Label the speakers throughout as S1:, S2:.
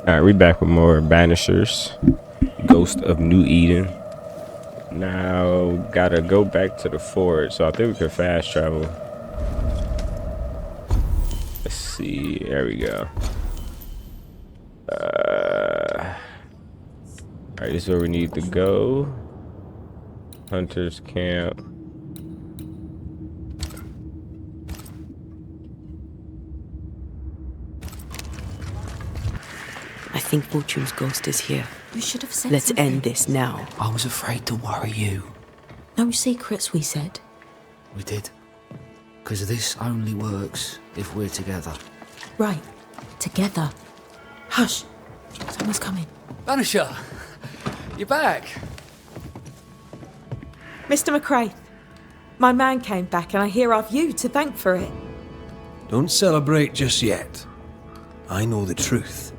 S1: Alright, we back with more Banishers. Ghost of New Eden. Now, gotta go back to the fort, so I think we can fast travel. Let's see, there we go. Alright, this is where we need to go. Hunter's camp.
S2: I think Fortune's ghost is here.
S3: You should have said
S2: Let's
S3: something.
S2: end this now.
S4: I was afraid to worry you.
S3: No secrets, we said.
S4: We did. Because this only works if we're together.
S3: Right. Together. Hush. Someone's coming.
S4: Banisher! You're back!
S5: Mr. McCraith, my man came back and I hear I've you to thank for it.
S6: Don't celebrate just yet. I know the truth.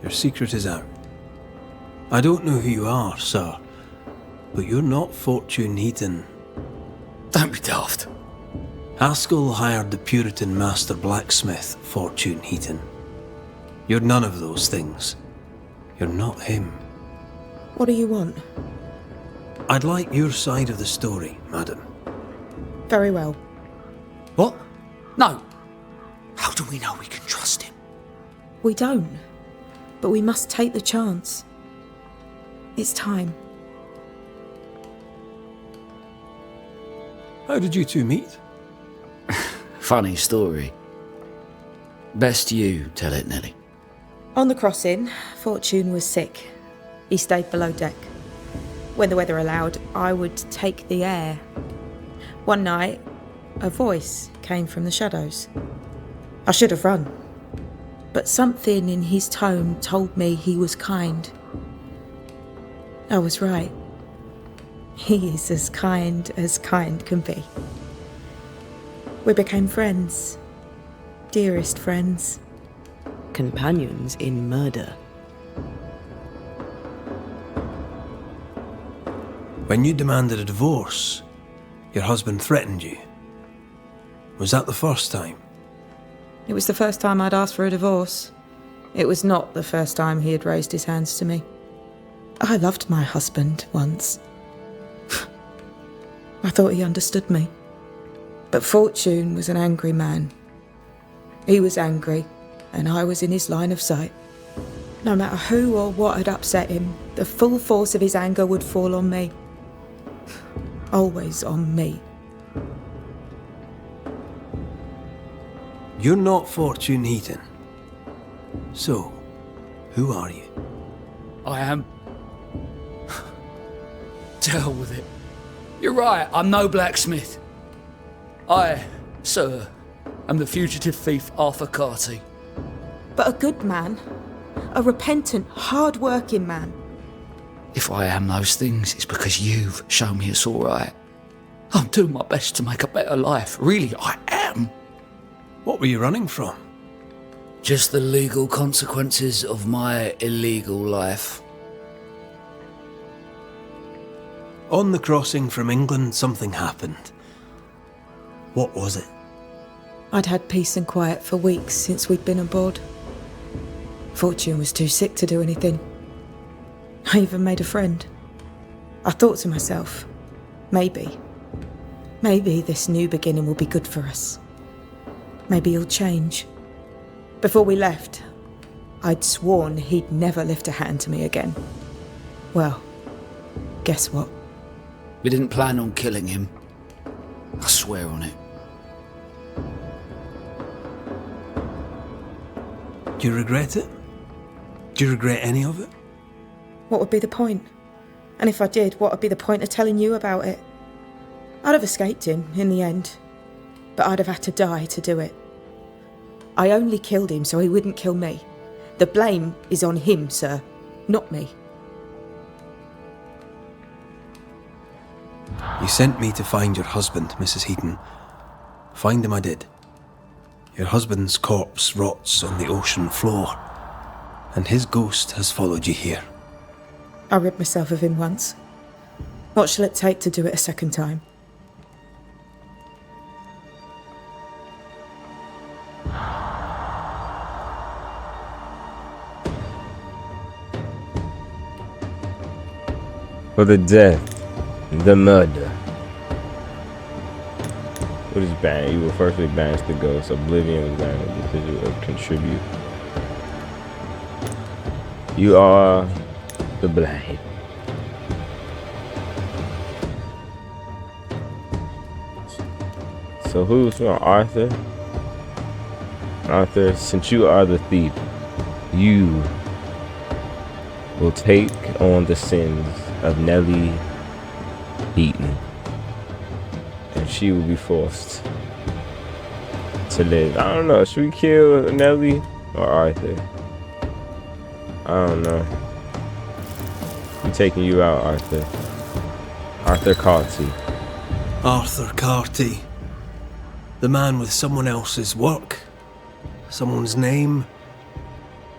S6: Your secret is out. I don't know who you are, sir, but you're not Fortune Heaton.
S4: Don't be daft.
S6: Haskell hired the Puritan master blacksmith, Fortune Heaton. You're none of those things. You're not him.
S5: What do you want?
S6: I'd like your side of the story, madam.
S5: Very well.
S4: What? No. How do we know we can trust him?
S5: We don't, but we must take the chance. It's time.
S6: How did you two meet?
S4: Funny story. Best you tell it, Nelly.
S5: On the crossing, Fortune was sick. He stayed below deck. When the weather allowed, I would take the air. One night, a voice came from the shadows. I should have run, but something in his tone told me he was kind. I was right. He is as kind can be. We became friends. Dearest friends.
S2: Companions in murder.
S6: When you demanded a divorce, your husband threatened you. Was that the first time?
S5: It was the first time I'd asked for a divorce. It was not the first time he had raised his hands to me. I loved my husband once. I thought he understood me. But Fortune was an angry man. He was angry, and I was in his line of sight. No matter who or what had upset him, the full force of his anger would fall on me. Always on me.
S6: You're not Fortune Heaton. So, who are you?
S4: I am. To hell with it. You're right, I'm no blacksmith. I, sir, am the fugitive thief Arthur Carty.
S5: But a good man. A repentant, hard-working man.
S4: If I am those things, it's because you've shown me it's all right. I'm doing my best to make a better life. Really, I am.
S6: What were you running from?
S4: Just the legal consequences of my illegal life.
S6: On the crossing from England, something happened. What was it?
S5: I'd had peace and quiet for weeks since we'd been aboard. Fortune was too sick to do anything. I even made a friend. I thought to myself, maybe this new beginning will be good for us. Maybe he'll change. Before we left, I'd sworn he'd never lift a hand to me again. Well, guess what?
S4: We didn't plan on killing him. I swear on it.
S6: Do you regret it? Do you regret any of it?
S5: What would be the point? And if I did, what would be the point of telling you about it? I'd have escaped him in the end, but I'd have had to die to do it. I only killed him so he wouldn't kill me. The blame is on him, sir, not me.
S6: You sent me to find your husband, Mrs. Heaton. Find him I did. Your husband's corpse rots on the ocean floor, and his ghost has followed you here.
S5: I rid myself of him once. What shall it take to do it a second time?
S1: For the death, the murder. What is banned? You will firstly banish the ghost. Oblivion was banned with the decision of contribute. You are the blade. So who's from Arthur? Arthur, since you are the thief, you will take on the sins of Nellie Heaton. And she will be forced to live. I don't know. Should we kill Nellie or Arthur? I don't know. I'm taking you out, Arthur. Arthur Carty.
S6: Arthur Carty. The man with someone else's work, someone's name,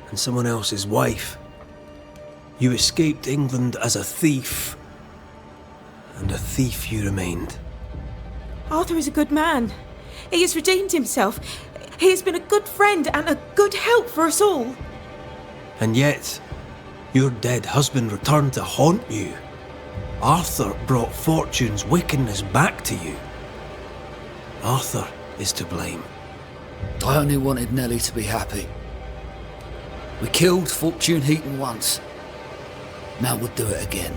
S6: and someone else's wife. You escaped England as a thief, and a thief you remained.
S5: Arthur is a good man. He has redeemed himself. He has been a good friend and a good help for us all.
S6: And yet, your dead husband returned to haunt you. Arthur brought Fortune's wickedness back to you. Arthur is to blame.
S4: I only wanted Nellie to be happy. We killed Fortune Heaton once. Now we'll do it again.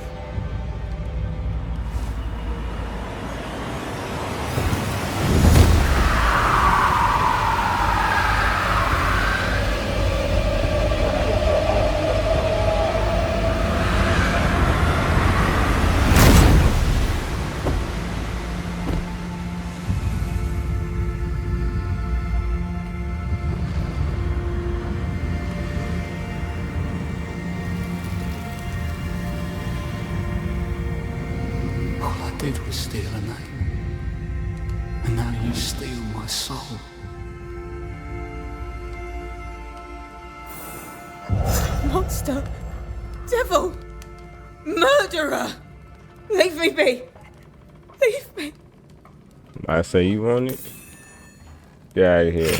S4: Did was steal a name, and now you steal my soul.
S5: Monster! Devil! Murderer! Leave me be! Leave me!
S1: I say you want it? Get out of here.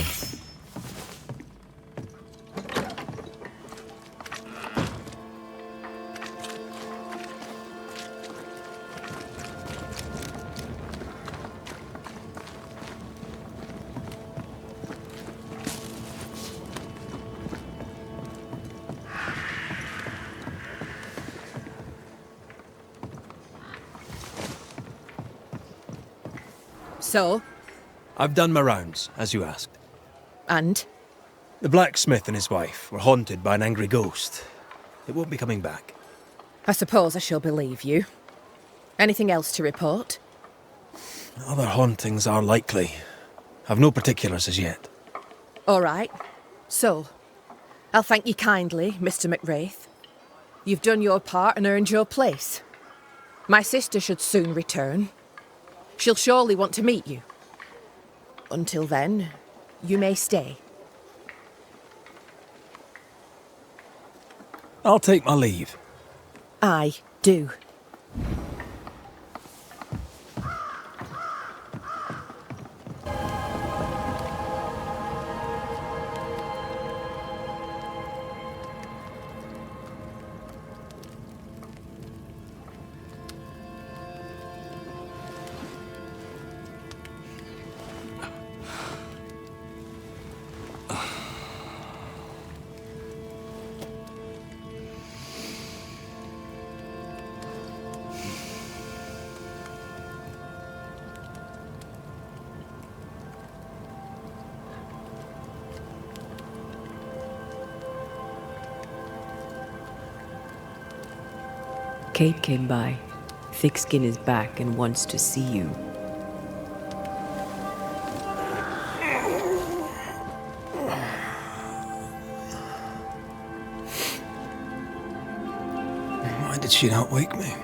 S7: So?
S6: I've done my rounds, as you asked.
S7: And?
S6: The blacksmith and his wife were haunted by an angry ghost. It won't be coming back.
S7: I suppose I shall believe you. Anything else to report?
S6: Other hauntings are likely. I've no particulars as yet.
S7: All right. So, I'll thank you kindly, Mr. McWraith. You've done your part and earned your place. My sister should soon return. She'll surely want to meet you. Until then, you may stay.
S6: I'll take my leave.
S7: I do.
S2: Kate came by. Thickskin is back and wants to see you.
S6: Why did she not wake me?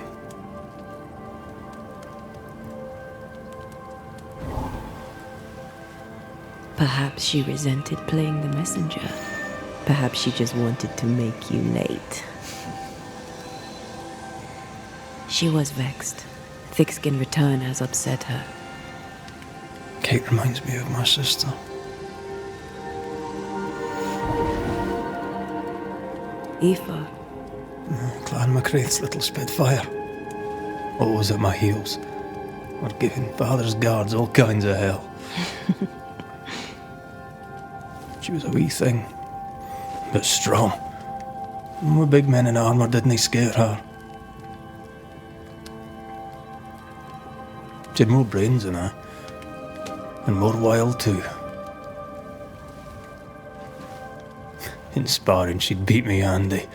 S2: Perhaps she resented playing the messenger. Perhaps she just wanted to make you late. She was vexed. Thickskin return has upset her.
S6: Kate reminds me of my sister.
S2: Aoife,
S6: Clan McCraith's little spitfire. always at my heels, or giving father's guards all kinds of hell. She was a wee thing, but strong. And we big men in armour didn't scare her. She had more brains than I, and more wild too. In sparring, she'd beat me handy.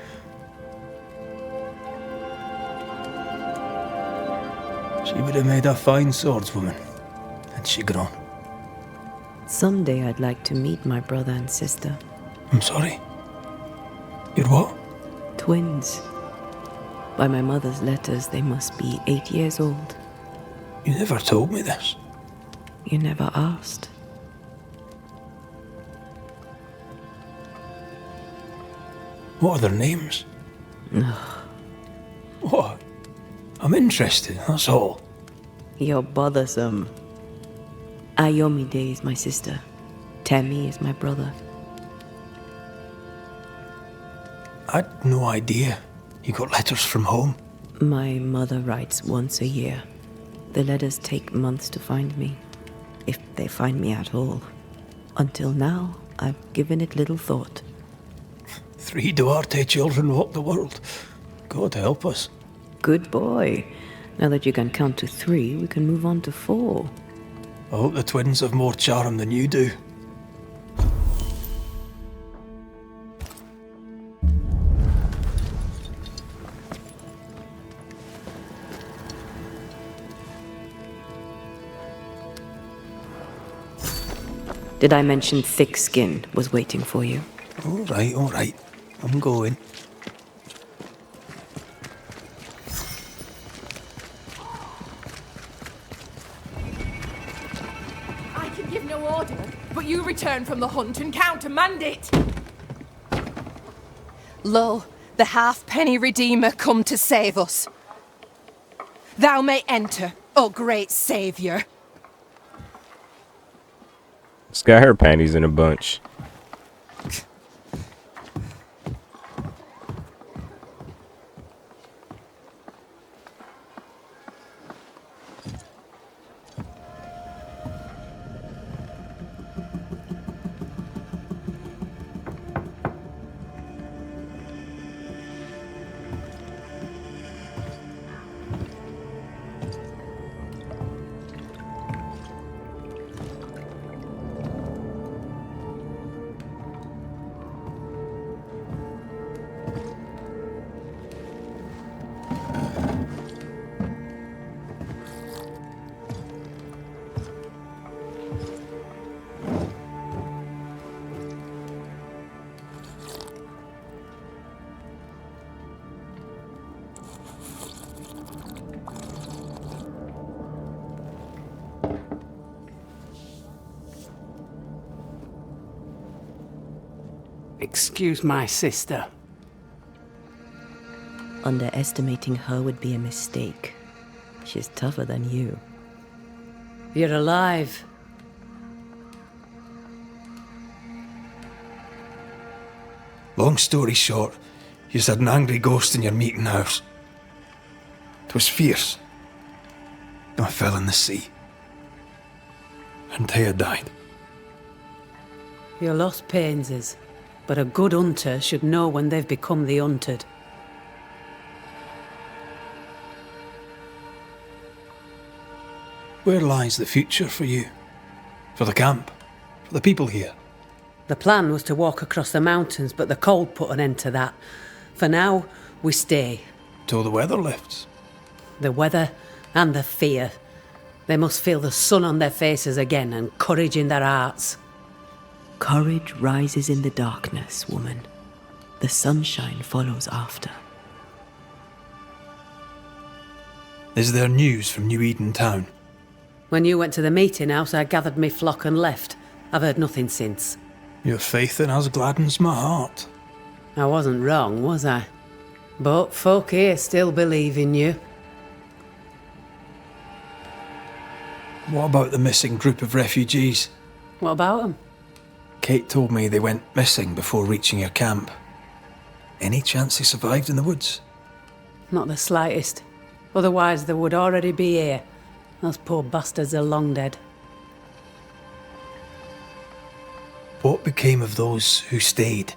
S6: She would have made a fine swordswoman, had she grown.
S2: Someday I'd like to meet my brother and sister.
S6: I'm sorry. You're what?
S2: Twins. By my mother's letters, they must be 8 years old.
S6: You never told me this.
S2: You never asked.
S6: What are their names? What? I'm interested, that's all.
S2: You're bothersome. Ayomide is my sister. Temi is my brother.
S6: I'd no idea. You got letters from home?
S2: My mother writes once a year. The letters take months to find me, if they find me at all. Until now, I've given it little thought.
S6: 3 Duarte children walk the world. God help us.
S2: Good boy. Now that you can count to 3, we can move on to 4.
S6: I hope the twins have more charm than you do.
S2: Did I mention Thickskin was waiting for you?
S6: All right. I'm going.
S7: I can give no order, but you return from the hunt and countermand it. Lo, the halfpenny redeemer come to save us. Thou may enter, O great saviour.
S1: It's got her panties in a bunch.
S8: Excuse my sister.
S2: Underestimating her would be a mistake. She's tougher than you.
S8: You're alive.
S6: Long story short, you had an angry ghost in your meeting house. 'Twas fierce. I fell in the sea. Antea died.
S8: Your loss pains us, but a good hunter should know when they've become the hunted.
S6: Where lies the future for you? For the camp? For the people here?
S8: The plan was to walk across the mountains, but the cold put an end to that. For now, we stay.
S6: Till the weather lifts.
S8: The weather and the fear. They must feel the sun on their faces again and courage in their hearts.
S2: Courage rises in the darkness, woman. The sunshine follows after.
S6: Is there news from New Eden town?
S8: When you went to the meeting house, I gathered me flock and left. I've heard nothing since.
S6: Your faith in us gladdens my heart.
S8: I wasn't wrong, was I? But folk here still believe in you.
S6: What about the missing group of refugees?
S8: What about them?
S6: Kate told me they went missing before reaching your camp. Any chance they survived in the woods?
S8: Not the slightest. Otherwise they would already be here. Those poor bastards are long dead.
S6: What became of those who stayed?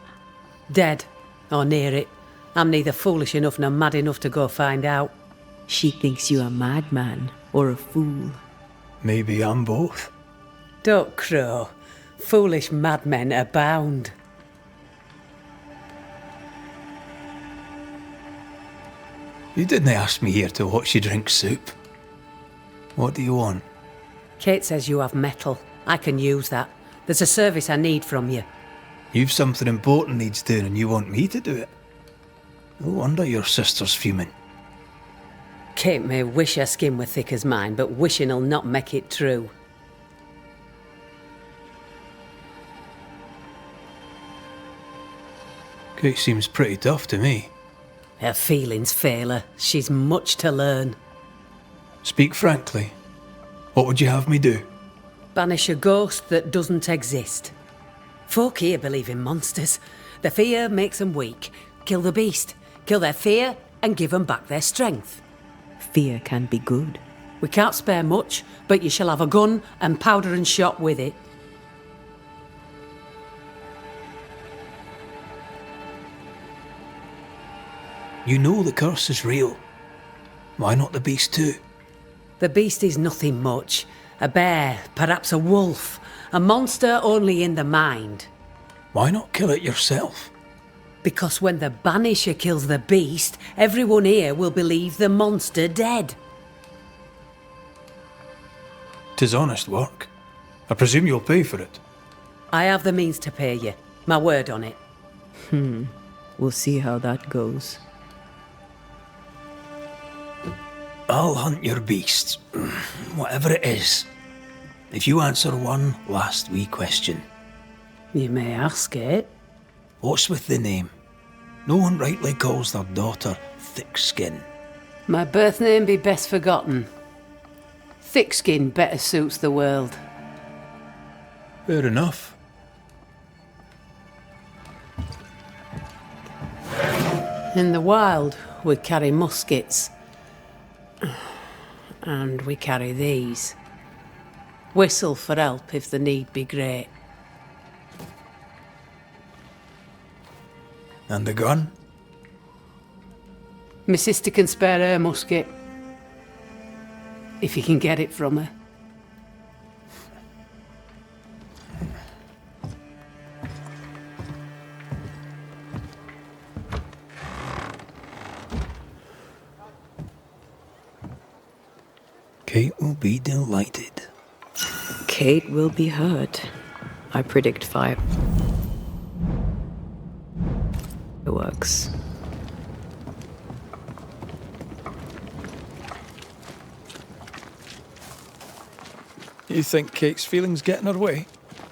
S8: Dead, or near it. I'm neither foolish enough nor mad enough to go find out.
S2: She thinks you a madman or a fool.
S6: Maybe I'm both.
S8: Don't crow. Foolish madmen abound.
S6: You didn't ask me here to watch you drink soup. What do you want?
S8: Kate says you have metal. I can use that. There's a service I need from you.
S6: You've something important needs doing and you want me to do it? No wonder your sister's fuming.
S8: Kate may wish her skin were thick as mine, but wishing'll not make it true.
S6: Kate seems pretty tough to me.
S8: Her feelings fail her. She's much to learn.
S6: Speak frankly. What would you have me do?
S8: Banish a ghost that doesn't exist. Folk here believe in monsters. Their fear makes them weak. Kill the beast. Kill their fear and give them back their strength.
S2: Fear can be good.
S8: We can't spare much, but you shall have a gun and powder and shot with it.
S6: You know the curse is real. Why not the beast too?
S8: The beast is nothing much. A bear, perhaps a wolf. A monster only in the mind.
S6: Why not kill it yourself?
S8: Because when the Banisher kills the beast, everyone here will believe the monster dead.
S6: 'Tis honest work. I presume you'll pay for it.
S8: I have the means to pay you. My word on it.
S2: We'll see how that goes.
S6: I'll hunt your beast, whatever it is, if you answer one last wee question.
S8: You may ask it.
S6: What's with the name? No one rightly calls their daughter Thickskin.
S8: My birth name be best forgotten. Thickskin better suits the world.
S6: Fair enough.
S8: In the wild, we carry muskets. And we carry these. Whistle for help if the need be great.
S6: And the gun?
S8: My sister can spare her musket. If you can get it from her.
S6: Kate will be delighted.
S2: Kate will be hurt. I predict fireworks.
S6: You think Kate's feelings get in her way?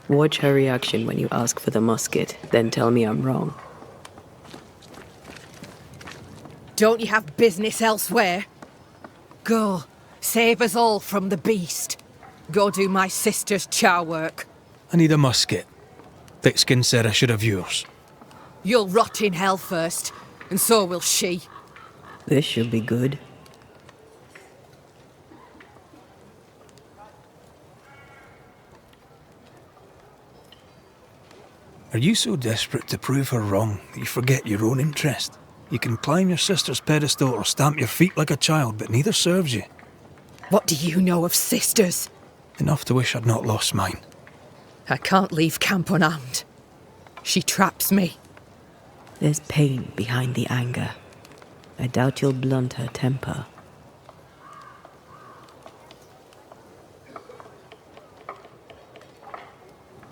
S2: Watch her reaction when you ask for the musket, then tell me I'm wrong.
S7: Don't you have business elsewhere? Go, save us all from the beast. Go do my sister's chow work.
S6: I need a musket. Thickskin said I should have yours.
S7: You'll rot in hell first, and so will she.
S2: This should be good.
S6: Are you so desperate to prove her wrong that you forget your own interest? You can climb your sister's pedestal or stamp your feet like a child, but neither serves you.
S7: What do you know of sisters?
S6: Enough to wish I'd not lost mine.
S7: I can't leave camp unarmed. She traps me.
S2: There's pain behind the anger. I doubt you'll blunt her temper.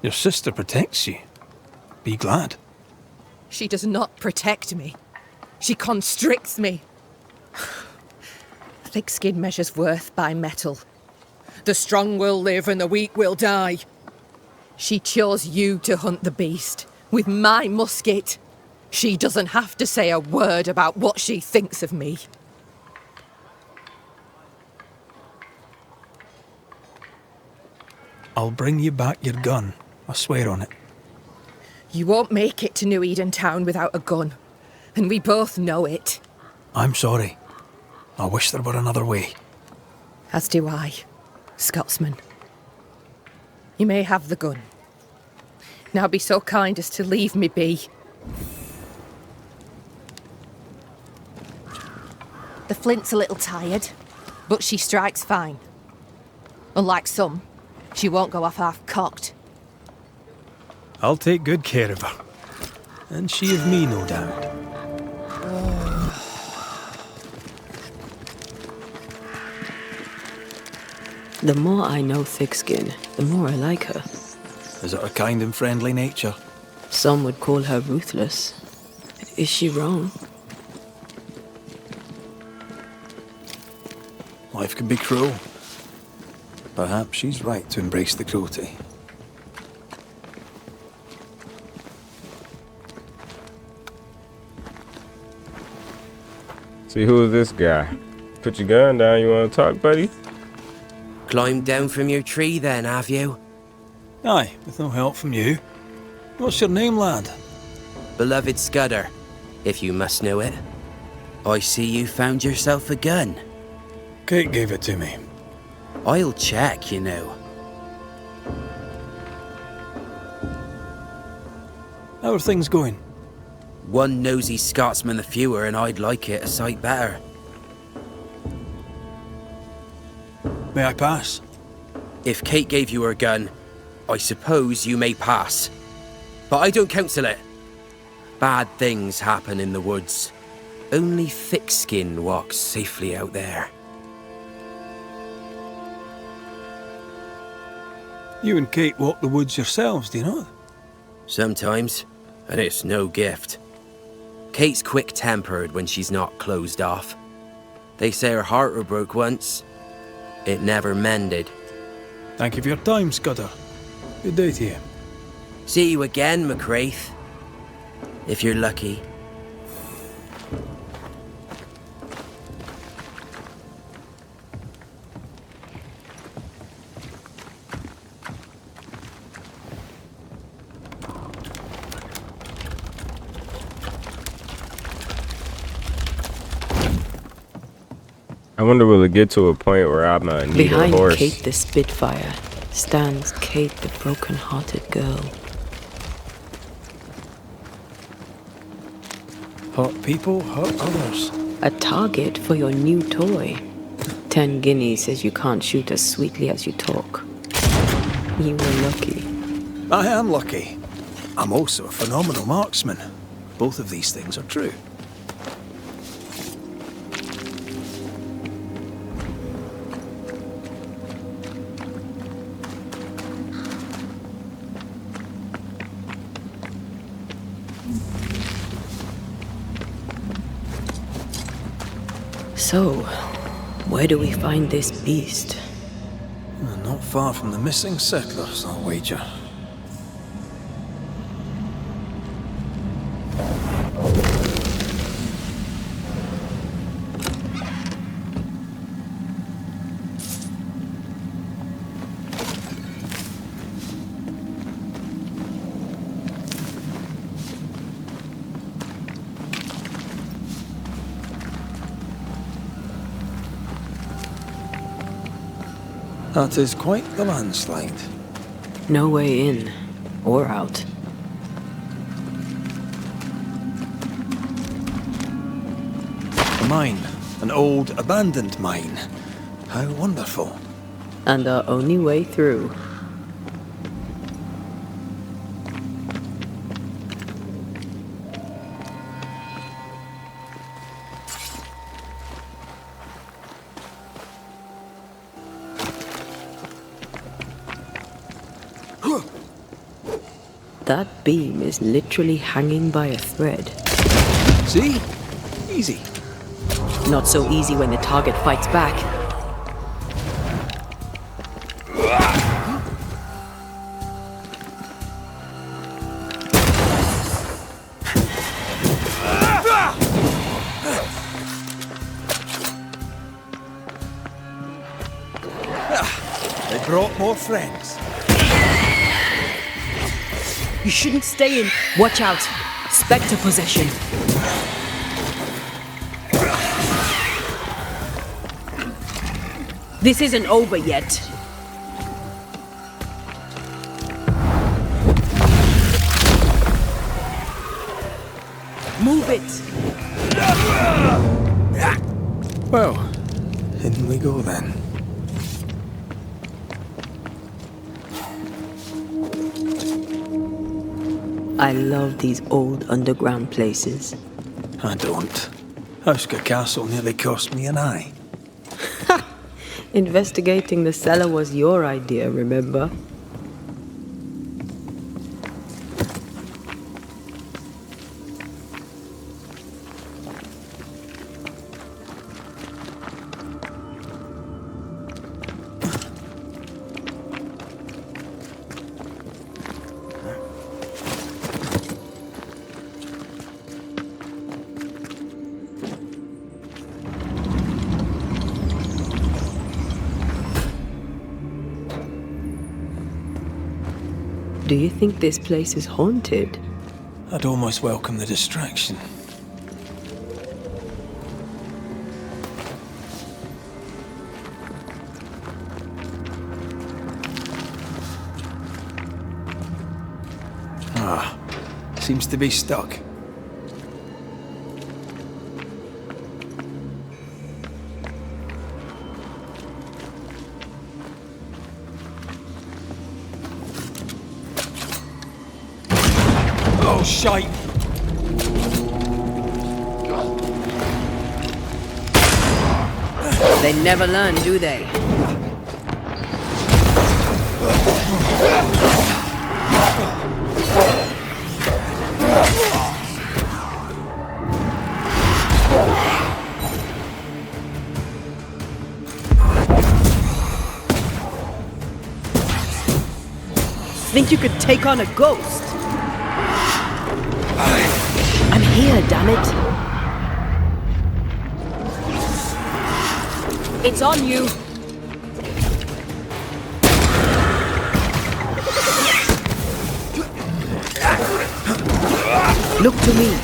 S6: Your sister protects you. Be glad.
S7: She does not protect me. She constricts me. Thickskin measures worth by metal. The strong will live and the weak will die. She chose you to hunt the beast with my musket. She doesn't have to say a word about what she thinks of me.
S6: I'll bring you back your gun. I swear on it.
S7: You won't make it to New Eden Town without a gun, and we both know it.
S6: I'm sorry. I wish there were another way.
S7: As do I, Scotsman. You may have the gun. Now be so kind as to leave me be. The flint's a little tired, but she strikes fine. Unlike some, she won't go off half-cocked.
S6: I'll take good care of her. And she of me, no doubt.
S2: The more I know Thickskin, the more I like her.
S6: Is it her kind and friendly nature?
S2: Some would call her ruthless. Is she wrong?
S6: Life can be cruel. Perhaps she's right to embrace the cruelty.
S1: See, who is this guy? Put your gun down. You want to talk, buddy?
S9: Climbed down from your tree then, have you?
S6: Aye, with no help from you. What's your name, lad?
S9: Beloved Scudder, if you must know it. I see you found yourself a gun.
S6: Kate gave it to me.
S9: I'll check, you know.
S6: How are things going?
S9: One nosy Scotsman the fewer, and I'd like it a sight better.
S6: May I pass?
S9: If Kate gave you her gun, I suppose you may pass. But I don't counsel it. Bad things happen in the woods. Only Thickskin walks safely out there.
S6: You and Kate walk the woods yourselves, do you not?
S9: Sometimes, and it's no gift. Kate's quick-tempered when she's not closed off. They say her heart were broke once. It never mended.
S6: Thank you for your time, Scudder. Good day to you.
S9: See you again, McWraith. If you're lucky.
S1: I wonder will it get to a point where I'm gonna need
S2: Behind
S1: a horse?
S2: Kate the Spitfire stands Kate the broken-hearted girl.
S6: Hurt people, hurt others.
S2: A target for your new toy. 10 guineas says you can't shoot as sweetly as you talk. You were lucky.
S6: I am lucky. I'm also a phenomenal marksman. Both of these things are true.
S2: So, where do we find this beast?
S6: Not far from the missing settlers, I'll wager. That is quite the landslide.
S2: No way in or out.
S6: A mine. An old, abandoned mine. How wonderful.
S2: And our only way through. That beam is literally hanging by a thread.
S6: See? Easy.
S2: Not so easy when the target fights back.
S6: They brought more friends.
S2: You shouldn't stay in. Watch out. Spectre possession.
S8: This isn't over yet. Move it!
S6: Well, in we go then.
S2: I love these old underground places.
S6: I don't. Hauska Castle nearly cost me an eye.
S2: Investigating the cellar was your idea, remember? Do you think this place is haunted?
S6: I'd almost welcome the distraction. Ah, seems to be stuck. Oh, shite!
S8: They never learn, do they?
S2: Think you could take on a ghost? I'm here, damn it.
S8: It's on you.
S2: Look to me.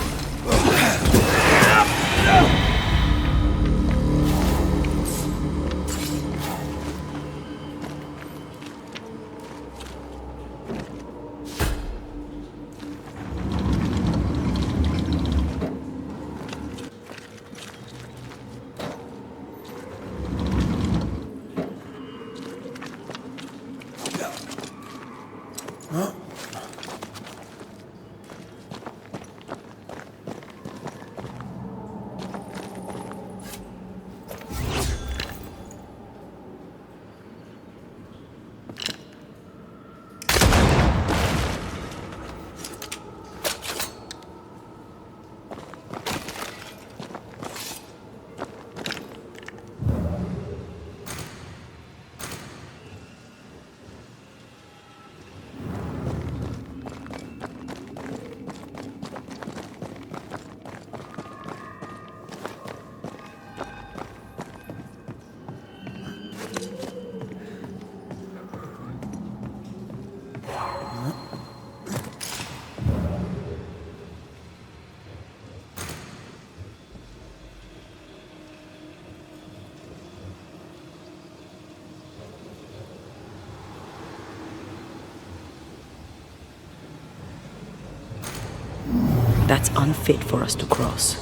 S2: That's unfit for us to cross.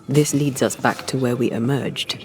S2: This leads us back to where we emerged.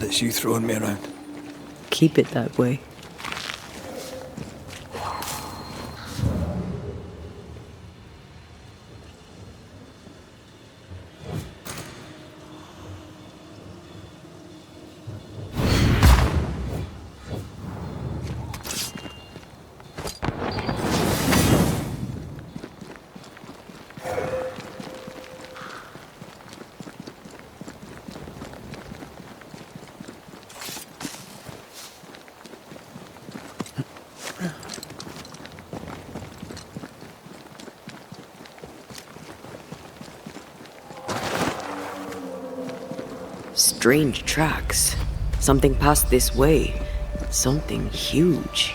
S6: it's you throwing me around.
S2: Keep it that way. Strange tracks. Something passed this way. Something huge.